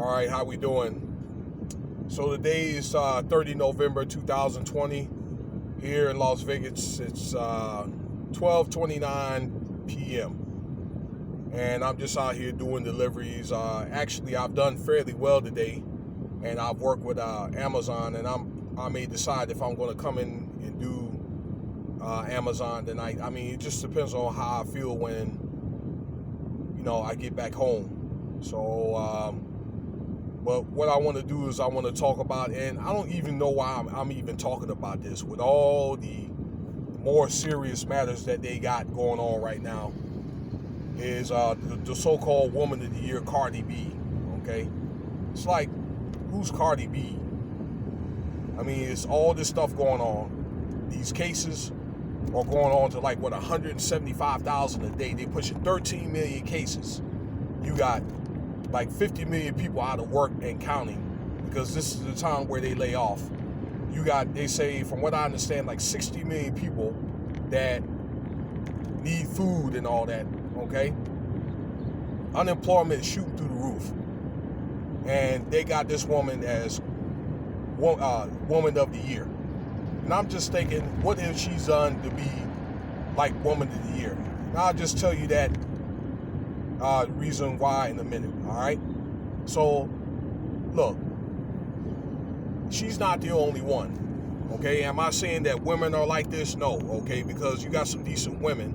All right, how we doing? So today is 30 November 2020 here in Las Vegas. It's 12:29 p.m. and I'm just out here doing deliveries. Actually, I've done fairly well today, and I've worked with Amazon, and I may decide if I'm going to come in and do Amazon tonight. I mean, it just depends on how I feel when I get back home. So. But what I want to do is I want to talk about, and I don't even know why I'm even talking about this, with all the more serious matters that they got going on right now, is the so-called Woman of the Year, Cardi B, okay? It's like, who's Cardi B? I mean, it's all this stuff going on. These cases are going on to 175,000 a day. They're pushing 13 million cases. You got 50 million people out of work and counting, because this is the time where they lay off. You got, they say, from what I understand, 60 million people that need food and all that, okay? Unemployment is shooting through the roof. And they got this woman as Woman of the Year. And I'm just thinking, what has she done to be Woman of the Year? And I'll just tell you that reason why in a minute, all right? So, look, she's not the only one, okay? Am I saying that women are like this? No, okay? Because you got some decent women,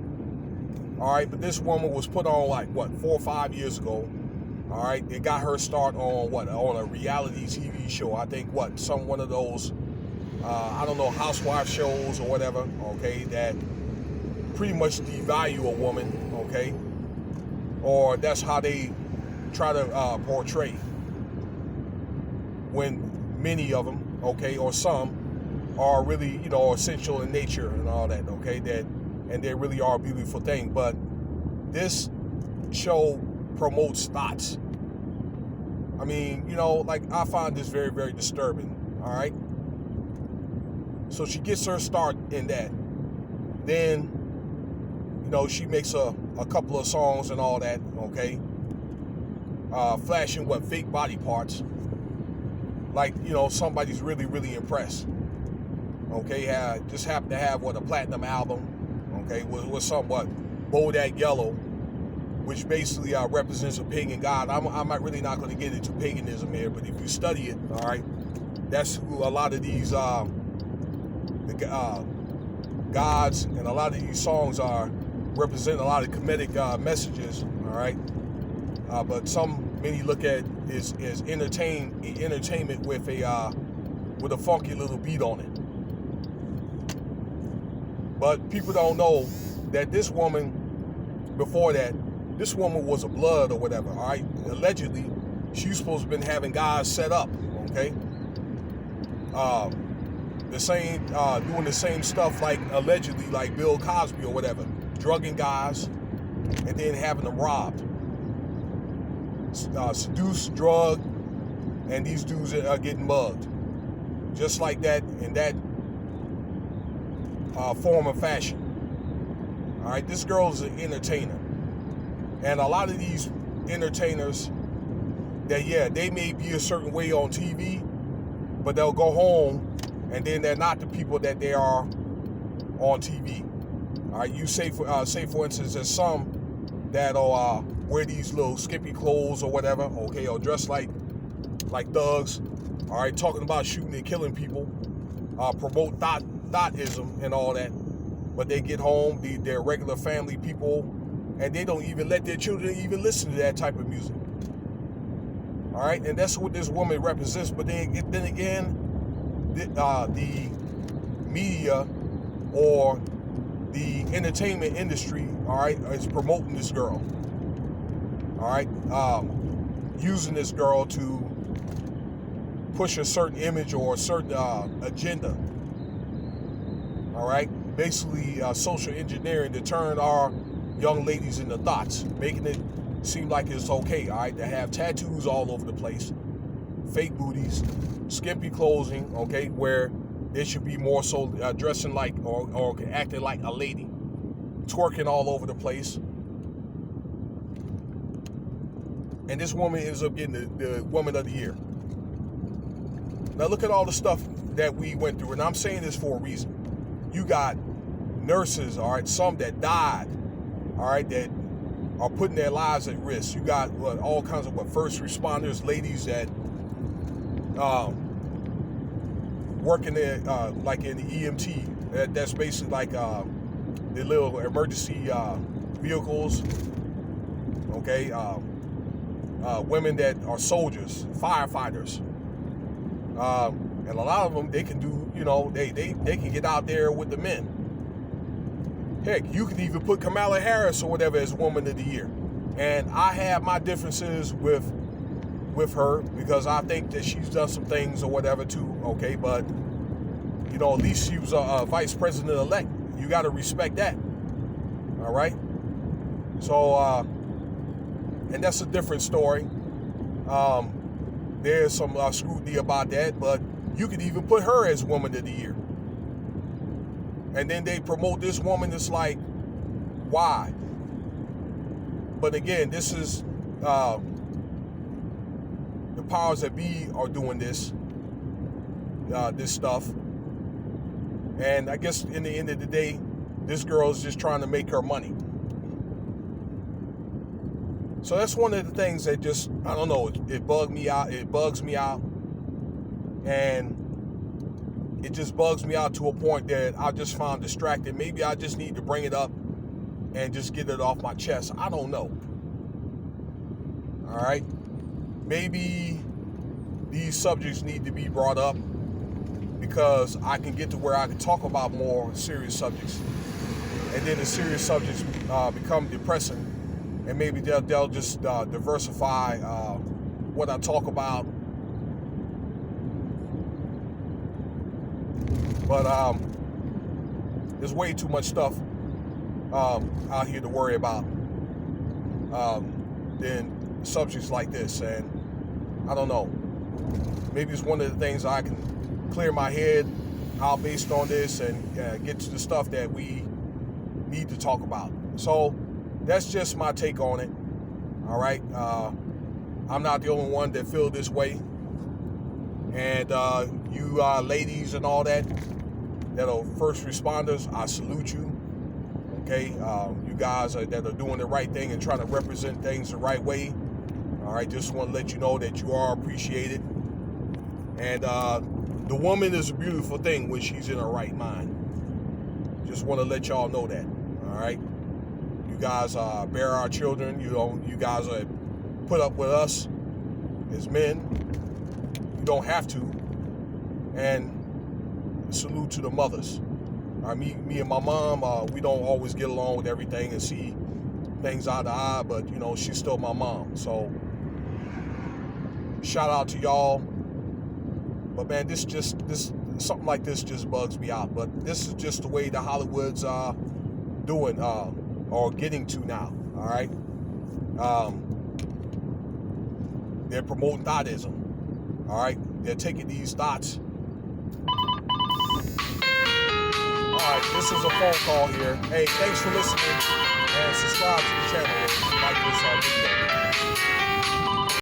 all right? But this woman was put on 4 or 5 years ago, all right? It got her start on on a reality TV show. I think one of those, I don't know, housewife shows or whatever, okay? That pretty much devalue a woman, okay? Or that's how they try to portray, when many of them, okay, or some are really, essential in nature and all that, okay, and they really are a beautiful thing. But this show promotes thoughts. I mean, I find this very, very disturbing, all right? So she gets her start in that. Then, she makes a couple of songs and all that, okay? Flashing fake body parts. Somebody's really, really impressed. Okay, just happened to have a platinum album, okay, with somewhat Bodak Yellow, which basically represents a pagan god. I'm not really not going to get into paganism here, but if you study it, all right, that's who a lot of these gods and a lot of these songs represent a lot of comedic messages, all right? But many look at is entertainment with a funky little beat on it. But people don't know that this woman, before that, this woman was a blood or whatever, all right? Allegedly, she's supposed to have been having guys set up, okay? Doing the same stuff allegedly Bill Cosby or whatever, drugging guys and then having them robbed, seduced, drugged, and these dudes are getting mugged, just like that, in that form of fashion. All right, this girl is an entertainer, and a lot of these entertainers, they may be a certain way on TV, but they'll go home and then they're not the people that they are on TV. All right, you say for instance, there's some that'll wear these little skimpy clothes or whatever, okay, or dress like thugs, all right, talking about shooting and killing people, promote thoughtism and all that, but they get home, they're regular family people, and they don't even let their children even listen to that type of music. All right, and that's what this woman represents. But then again, the media or the entertainment industry, all right, is promoting this girl, all right, using this girl to push a certain image or a certain agenda, all right, basically social engineering to turn our young ladies into thoughts, making it seem like it's okay, all right, to have tattoos all over the place, fake booties, skimpy clothing, okay, where they should be more so dressing like or acting like a lady, twerking all over the place, And this woman ends up getting the Woman of the Year. Now look at all the stuff that we went through, and I'm saying this for a reason. You got nurses, all right, some that died, all right, that are putting their lives at risk. You got all kinds of first responders, ladies that working there, like in the EMT. That's basically like the little emergency vehicles. Okay, women that are soldiers, firefighters, and a lot of them, they can do, they can get out there with the men. Heck, you can even put Kamala Harris or whatever as Woman of the Year. And I have my differences with her because I think that she's done some things or whatever too. Okay, but at least she was a vice president-elect. You got to respect that. All right. So, and that's a different story. There's some scrutiny about that, but you could even put her as Woman of the Year. And then they promote this woman. It's like, why? But again, this is the powers that be are doing this stuff. And I guess in the end of the day, this girl is just trying to make her money. So that's one of the things that just, I don't know, it bugs me out. And it just bugs me out to a point that I just found distracted. Maybe I just need to bring it up and just get it off my chest. I don't know. All right. Maybe these subjects need to be brought up because I can get to where I can talk about more serious subjects. And then the serious subjects become depressing. And maybe they'll just diversify what I talk about. But there's way too much stuff out here to worry about than subjects like this. And I don't know. Maybe it's one of the things I can clear my head out based on this and get to the stuff that we need to talk about. So that's just my take on it. All right. I'm not the only one that feel this way. And you ladies and all that are first responders, I salute you. Okay, you guys that are doing the right thing and trying to represent things the right way. All right, just want to let you know that you are appreciated. And the woman is a beautiful thing when she's in her right mind. Just want to let y'all know that. All right, you guys bear our children. You guys are put up with us as men. You don't have to. And salute to the mothers. Me and my mom, we don't always get along with everything and see things eye to eye, but she's still my mom. So shout out to y'all. But man, this something like this just bugs me out. But this is just the way the Hollywood's doing or getting to now. All right. They're promoting thoughtism. All right. They're taking these thoughts. All right, this is a phone call here. Hey, thanks for listening and subscribe to the channel if you like this video.